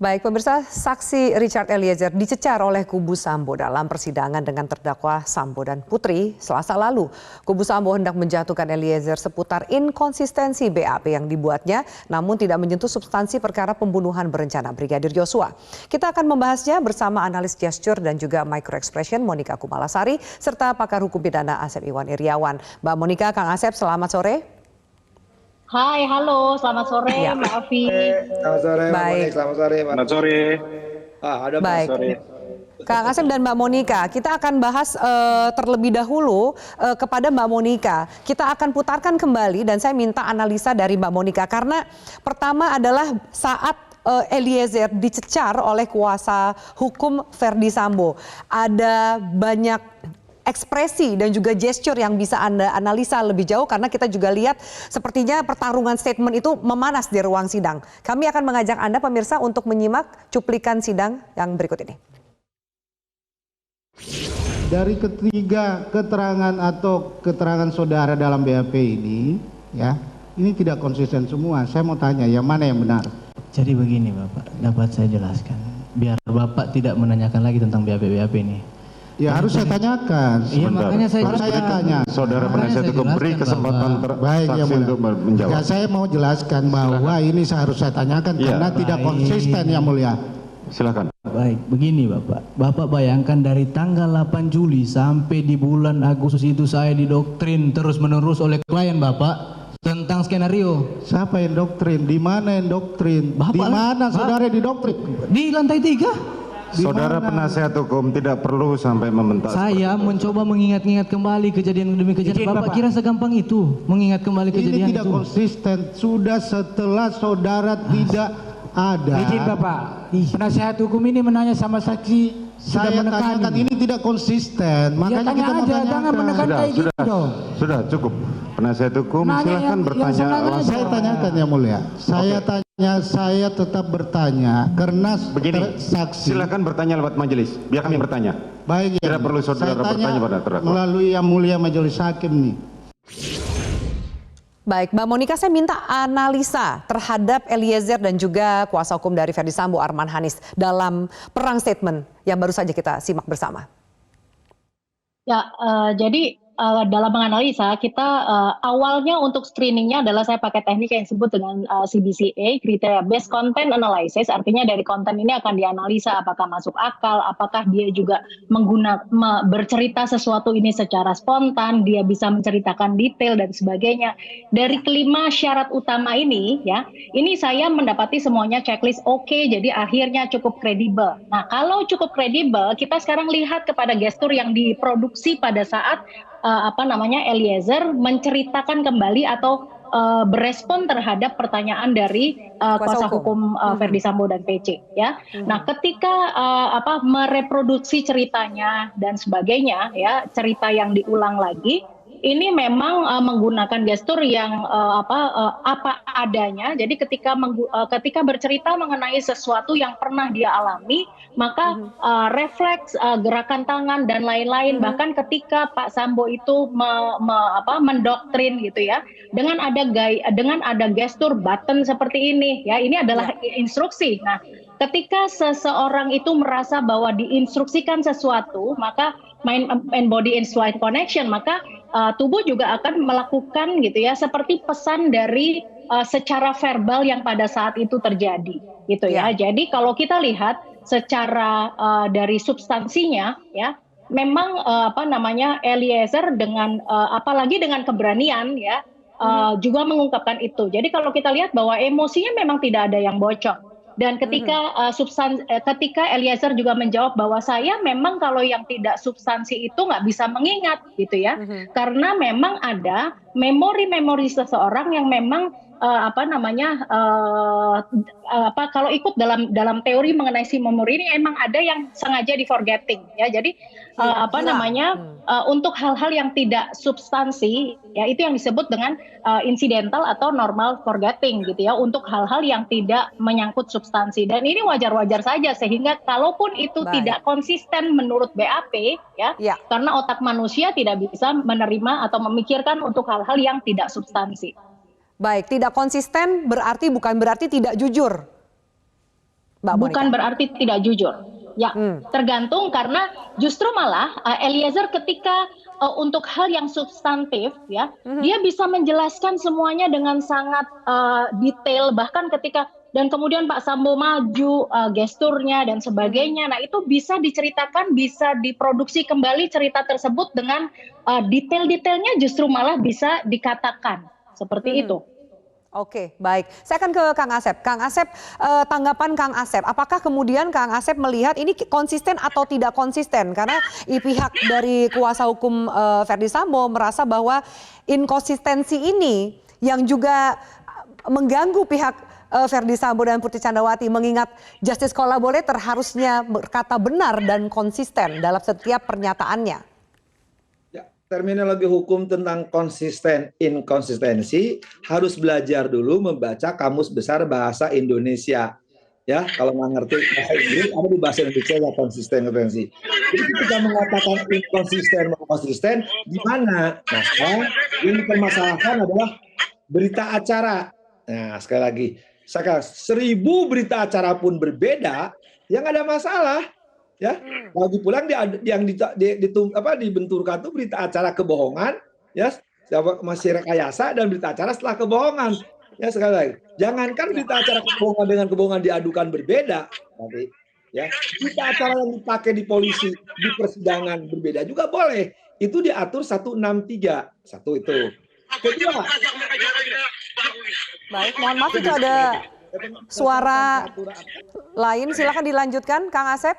Baik, pemirsa, saksi Richard Eliezer dicecar oleh kubu Sambo dalam persidangan dengan terdakwa Sambo dan Putri Selasa lalu. Kubu Sambo hendak menjatuhkan Eliezer seputar inkonsistensi BAP yang dibuatnya, namun tidak menyentuh substansi perkara pembunuhan berencana Brigadir Yosua. Kita akan membahasnya bersama analis gesture dan juga microexpression Monika Kumalasari, serta pakar hukum pidana Asep Iwan Iriawan. Mbak Monika, Kang Asep, selamat sore. Hai, halo, selamat sore, Ya. Mbak Afi. Selamat sore, Mbak Baik. Monik. Selamat sore, Mbak. Selamat sore. Ada Mbak. Baik. Sore. Kang Asep dan Mbak Monika, kita akan bahas terlebih dahulu kepada Mbak Monika. Kita akan putarkan kembali dan saya minta analisa dari Mbak Monika. Karena pertama adalah saat Eliezer dicecar oleh kuasa hukum Verdi Sambo. Ada banyak ekspresi dan juga gesture yang bisa Anda analisa lebih jauh karena kita juga lihat sepertinya pertarungan statement itu memanas di ruang sidang. Kami akan mengajak Anda pemirsa untuk menyimak cuplikan sidang yang berikut ini. Dari ketiga keterangan atau keterangan saudara dalam BAP ini, ya, ini tidak konsisten semua. Saya mau tanya, yang mana yang benar? Jadi begini Bapak, dapat saya jelaskan. Biar Bapak tidak menanyakan lagi tentang BAP-BAP ini. Ya harus saya tanyakan. Iya, makanya saya Harus saya tanya. Saudara Makanya penasihat saya hukum beri jelaskan kesempatan bahwa- Baik, ya saksi mulia. untuk menjawab. Ya saya mau jelaskan bahwa ini harus saya tanyakan Iya. karena tidak Baik. konsisten yang mulia. Silakan. Baik, begini Bapak. Bapak bayangkan dari tanggal 8 Juli sampai di bulan Agustus itu saya didoktrin terus-menerus oleh klien Bapak tentang skenario. Siapa yang doktrin? Di mana yang doktrin? Bapak Di lah. mana saudara didoktrin? Di lantai 3. Di Saudara mana? penasihat hukum tidak perlu sampai membentak. Saya mencoba mengingat-ingat kembali kejadian demi kejadian. Bapak kira segampang itu mengingat kembali Ini kejadian tidak itu? konsisten. Sudah setelah saudara tidak ada. Izin Bapak, penasihat hukum ini menanya sama saksi, sudah Saya menekan tanyakan ini tidak konsisten. Makanya tanya kita mau aja, jangan tanyakan. menekan. Sudah, kayak gitu sudah, dong. sudah cukup. Penasihat hukum Nanya silakan yang bertanya sengaja langsung. Saya tanyakan yang mulia. Saya tanya, saya tetap bertanya karena Begini, saksi. silakan bertanya lewat majelis. Biar kami bertanya. Baik ya. Tidak perlu saudara Saya tanya bertanya pada terdakwa. melalui yang mulia majelis hakim nih. Baik, Mbak Monika, saya minta analisa terhadap Eliezer dan juga kuasa hukum dari Verdi Sambo, Arman Hanis, dalam perang statement yang baru saja kita simak bersama. Ya, jadi dalam menganalisa kita awalnya untuk screeningnya adalah saya pakai teknik yang disebut dengan CBCA, kriteria based content analysis. Artinya dari konten ini akan dianalisa apakah masuk akal, apakah dia juga bercerita sesuatu ini secara spontan, dia bisa menceritakan detail dan sebagainya. Dari kelima syarat utama ini, ya, ini saya mendapati semuanya checklist oke, jadi akhirnya cukup kredibel. Nah, kalau cukup kredibel, kita sekarang lihat kepada gestur yang diproduksi pada saat Eliezer menceritakan kembali atau berespon terhadap pertanyaan dari kuasa hukum Verdi Sambo dan PC, ya. Nah, ketika mereproduksi ceritanya dan sebagainya, ya, cerita yang diulang lagi, ini memang menggunakan gestur yang apa adanya. Jadi ketika bercerita mengenai sesuatu yang pernah dia alami, maka refleks gerakan tangan dan lain-lain. Bahkan ketika Pak Sambo itu mendoktrin gitu ya, dengan ada gestur button seperti ini, ya, ini adalah instruksi. Nah, ketika seseorang itu merasa bahwa diinstruksikan sesuatu, maka mind body instrument connection, maka tubuh juga akan melakukan gitu ya, seperti pesan dari secara verbal yang pada saat itu terjadi gitu ya. Jadi kalau kita lihat secara dari substansinya, ya, memang Eliezer dengan apalagi dengan keberanian, ya, juga mengungkapkan itu. Jadi kalau kita lihat bahwa emosinya memang tidak ada yang bocor. Dan ketika ketika Eliezer juga menjawab bahwa saya memang kalau yang tidak substansi itu nggak bisa mengingat gitu ya, karena memang ada memori-memori seseorang yang memang kalau ikut dalam teori mengenai si memori ini emang ada yang sengaja di forgetting, ya. Jadi untuk hal-hal yang tidak substansi, ya, itu yang disebut dengan incidental atau normal forgetting gitu ya, untuk hal-hal yang tidak menyangkut substansi. Dan ini wajar-wajar saja, sehingga kalaupun itu tidak konsisten menurut BAP, ya, karena otak manusia tidak bisa menerima atau memikirkan untuk hal-hal yang tidak substansi. Baik, tidak konsisten bukan berarti tidak jujur. Mbak bukan Monica? berarti tidak jujur. Ya, tergantung karena justru malah Eliezer ketika untuk hal yang substantif ya, dia bisa menjelaskan semuanya dengan sangat detail bahkan ketika dan kemudian Pak Sambo maju gesturnya dan sebagainya. Nah, itu bisa diceritakan, bisa diproduksi kembali cerita tersebut dengan detail-detailnya justru malah bisa dikatakan seperti itu. Oke, baik. Saya akan ke Kang Asep. Kang Asep, tanggapan Kang Asep, apakah kemudian Kang Asep melihat ini konsisten atau tidak konsisten? Karena pihak dari kuasa hukum Verdi Sambo merasa bahwa inkonsistensi ini yang juga mengganggu pihak Verdi Sambo dan Putri Candrawati, mengingat justice collaborator harusnya berkata benar dan konsisten dalam setiap pernyataannya. Terminologi hukum tentang konsisten, inkonsistensi harus belajar dulu membaca Kamus Besar Bahasa Indonesia. Ya, kalau nggak ngerti bahasa Inggris, ada di bahasa Indonesia ya konsistensi. Jadi kita mengatakan konsisten, di mana? Nah, sekarang yang dipermasalahkan adalah berita acara. Nah, sekali lagi, 1000 berita acara pun berbeda, yang ada masalah. Ya, lagi pulang yang dibenturkan itu berita acara kebohongan, ya, masih rekayasa dan berita acara setelah kebohongan. Ya, sekali lagi, jangankan berita acara kebohongan dengan kebohongan diadukan berbeda, tapi ya berita acara yang dipakai di polisi di persidangan berbeda juga boleh. Itu diatur 163. Satu itu. Kedua, baik, mohon maaf itu ada suara lain, silakan dilanjutkan Kang Asep.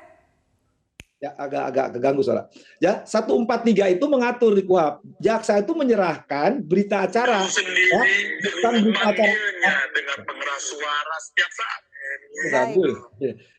Ya, agak keganggu suara. Ya, 143 itu mengatur di KUHP. Jaksa itu menyerahkan berita acara, ya, bukan berita acara dengan pengeras suara setiap saat.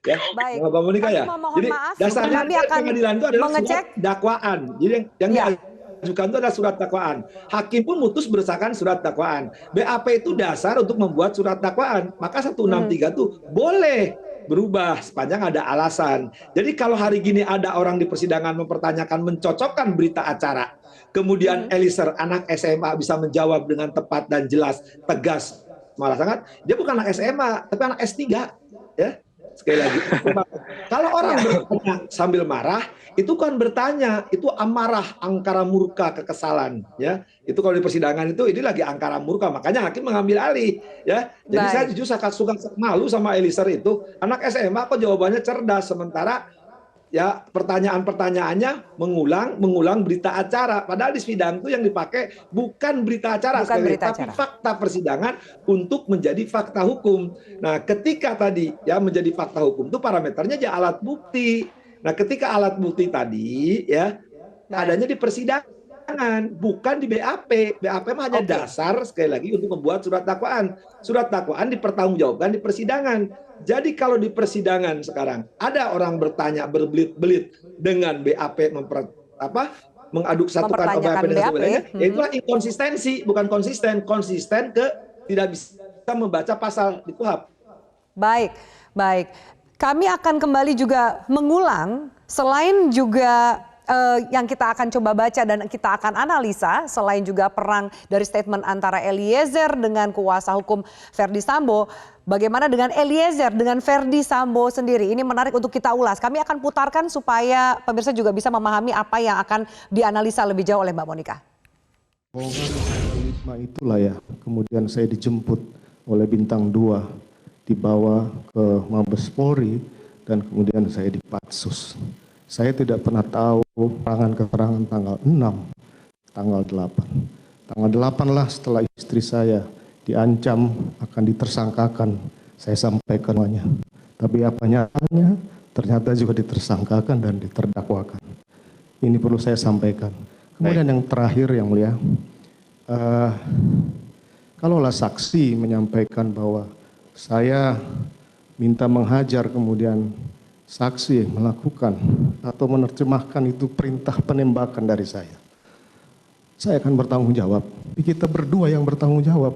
Ya, baik. Mbak Monica ya. Jadi dasarnya pengadilan itu adalah surat dakwaan. Jadi yang diajukan itu adalah surat dakwaan. Hakim pun mutus berdasarkan surat dakwaan. BAP itu dasar untuk membuat surat dakwaan. Maka 163 itu boleh berubah sepanjang ada alasan. Jadi kalau hari gini ada orang di persidangan mempertanyakan, mencocokkan berita acara, kemudian Eliezer anak SMA bisa menjawab dengan tepat dan jelas, tegas, malah sangat, dia bukan anak SMA, tapi anak S3, ya. Sekali lagi, kalau orang bertanya sambil marah, itu kan bertanya, itu amarah, angkara murka, kekesalan, ya. Itu kalau di persidangan itu ini lagi angkara murka, makanya hakim mengambil alih, ya. Jadi saya jujur suka malu sama Eliezer itu, anak SMA kok jawabannya cerdas, sementara ya pertanyaan-pertanyaannya mengulang berita acara. Padahal di sidang itu yang dipakai bukan berita acara, tapi fakta persidangan untuk menjadi fakta hukum. Nah, ketika tadi ya menjadi fakta hukum itu parameternya ya alat bukti. Nah, ketika alat bukti tadi ya adanya di persidangan, bukan di BAP. BAP mah hanya dasar sekali lagi untuk membuat surat dakwaan. Surat dakwaan dipertanggungjawabkan di persidangan. Jadi kalau di persidangan sekarang ada orang bertanya berbelit-belit dengan BAP mengaduk satukan BAP dan sebagainya, ya itulah inkonsistensi, bukan konsisten ke tidak bisa membaca pasal di KUHP. Baik. Kami akan kembali juga mengulang selain juga yang kita akan coba baca dan kita akan analisa, selain juga perang dari statement antara Eliezer dengan kuasa hukum Verdi Sambo, bagaimana dengan Eliezer dengan Verdi Sambo sendiri? Ini menarik untuk kita ulas. Kami akan putarkan supaya pemirsa juga bisa memahami apa yang akan dianalisa lebih jauh oleh Mbak Monica. Itulah ya, kemudian saya dijemput oleh Bintang 2, dibawa ke Mabes Polri, dan kemudian saya dipatsus. Saya tidak pernah tahu keterangan tanggal 6, tanggal 8. Tanggal 8 lah setelah istri saya diancam akan ditersangkakan. Saya sampaikan semuanya. Tapi apa nyatanya ternyata juga ditersangkakan dan diterdakwakan. Ini perlu saya sampaikan. Kemudian yang terakhir yang mulia, kalaulah saksi menyampaikan bahwa saya minta menghajar kemudian saksi melakukan atau menerjemahkan itu perintah penembakan dari saya akan bertanggung jawab. Kita berdua yang bertanggung jawab.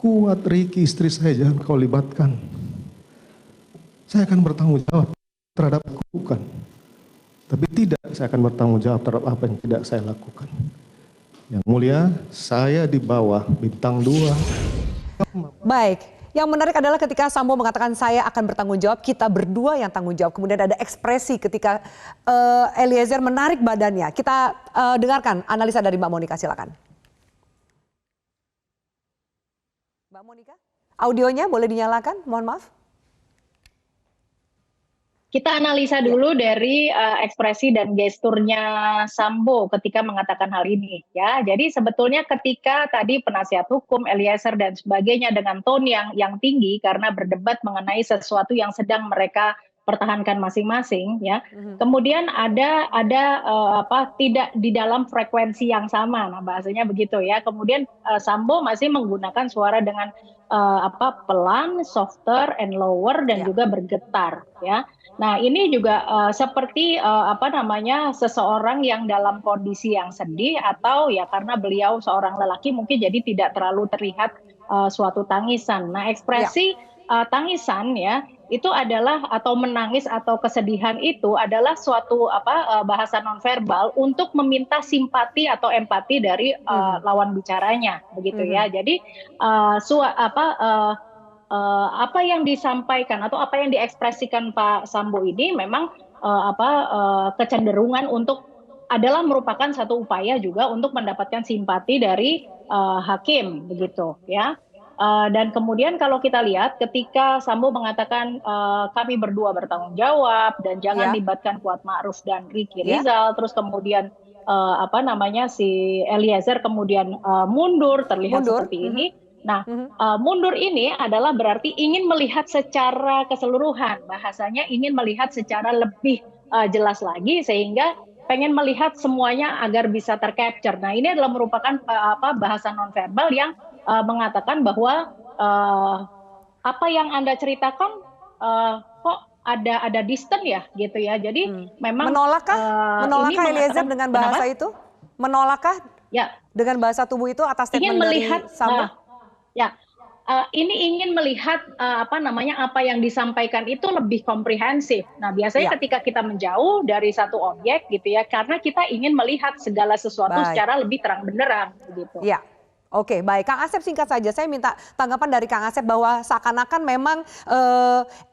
Kuat, Riki, istri saya jangan kau libatkan. Saya akan bertanggung jawab terhadap lakukan. Tapi tidak, saya akan bertanggung jawab terhadap apa yang tidak saya lakukan. Yang mulia, saya di bawah Bintang 2. Baik. Yang menarik adalah ketika Sambo mengatakan saya akan bertanggung jawab, kita berdua yang tanggung jawab. Kemudian ada ekspresi ketika Eliezer menarik badannya. Kita dengarkan analisa dari Mbak Monika, silakan. Mbak Monika, audionya boleh dinyalakan, mohon maaf. Kita analisa dulu dari ekspresi dan gesturnya Sambo ketika mengatakan hal ini, ya. Jadi sebetulnya ketika tadi penasihat hukum Eliezer dan sebagainya dengan tone yang tinggi karena berdebat mengenai sesuatu yang sedang mereka pertahankan masing-masing, ya. Kemudian ada tidak di dalam frekuensi yang sama, nah bahasanya begitu, ya. Kemudian Sambo masih menggunakan suara dengan pelan, softer and lower dan juga bergetar, ya. Nah, ini juga seperti seseorang yang dalam kondisi yang sedih atau ya karena beliau seorang lelaki mungkin jadi tidak terlalu terlihat suatu tangisan. Nah, ekspresi tangisan ya itu adalah atau menangis atau kesedihan itu adalah suatu bahasa nonverbal untuk meminta simpati atau empati dari lawan bicaranya, begitu ya. Jadi apa yang disampaikan atau apa yang diekspresikan Pak Sambo ini memang kecenderungan untuk adalah merupakan satu upaya juga untuk mendapatkan simpati dari hakim, begitu ya. Dan kemudian kalau kita lihat ketika Sambo mengatakan kami berdua bertanggung jawab dan jangan libatkan Kuat Ma'ruf dan Ricky Rizal, terus kemudian si Eliezer kemudian mundur terlihat seperti ini. Nah, mundur ini adalah berarti ingin melihat secara keseluruhan, bahasanya ingin melihat secara lebih jelas lagi sehingga pengen melihat semuanya agar bisa tercapture. Nah, ini adalah merupakan bahasa nonverbal yang mengatakan bahwa apa yang Anda ceritakan kok ada distant ya gitu ya. Jadi memang menolakkah Eliezer dengan bahasa itu? Menolakkah? Ya. Dengan bahasa tubuh itu atas statement dari Sambo? Ini ingin melihat apa yang disampaikan itu lebih komprehensif. Nah, biasanya ketika kita menjauh dari satu objek gitu ya, karena kita ingin melihat segala sesuatu secara lebih terang benderang gitu. Ya. Oke, baik. Kang Asep singkat saja, saya minta tanggapan dari Kang Asep bahwa seakan-akan memang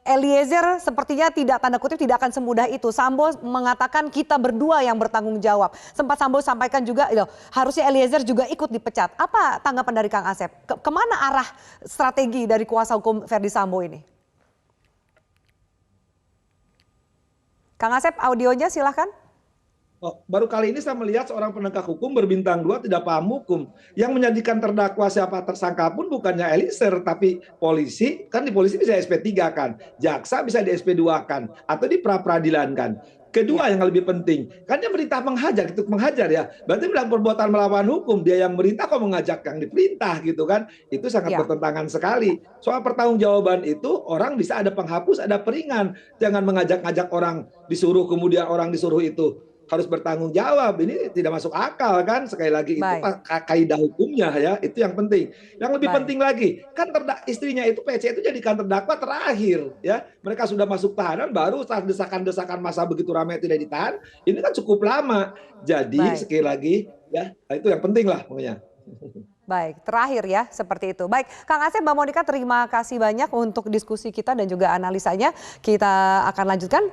Eliezer sepertinya tidak tanda kutip tidak akan semudah itu. Sambo mengatakan kita berdua yang bertanggung jawab. Sempat Sambo sampaikan juga harusnya Eliezer juga ikut dipecat. Apa tanggapan dari Kang Asep? Kemana arah strategi dari kuasa hukum Verdi Sambo ini? Kang Asep, audionya silahkan. Baru kali ini saya melihat seorang penegak hukum berbintang 2 tidak paham hukum. Yang menjadikan terdakwa siapa tersangka pun bukannya Eliezer, tapi polisi. Kan di polisi bisa SP3 kan. Jaksa bisa di SP2 kan. Atau di pra-peradilan kan. Kedua yang lebih penting, kan dia merintah menghajar ya. Berarti bilang perbuatan melawan hukum. Dia yang merintah kok mengajak yang diperintah gitu kan. Itu sangat bertentangan sekali. Soal pertanggungjawaban itu orang bisa ada penghapus, ada peringan. Jangan mengajak-ngajak orang disuruh kemudian orang disuruh itu harus bertanggung jawab. Ini tidak masuk akal kan, sekali lagi itu kaidah hukumnya ya, itu yang penting. Yang lebih penting lagi kan istrinya itu PC itu jadikan terdakwa terakhir ya, mereka sudah masuk tahanan baru saat desakan-desakan masa begitu ramai tidak ditahan, ini kan cukup lama. Jadi sekali lagi ya, itu yang penting lah pokoknya. Baik, terakhir ya seperti itu. Baik, Kang Asep, Mbak Monika terima kasih banyak untuk diskusi kita dan juga analisanya. Kita akan lanjutkan.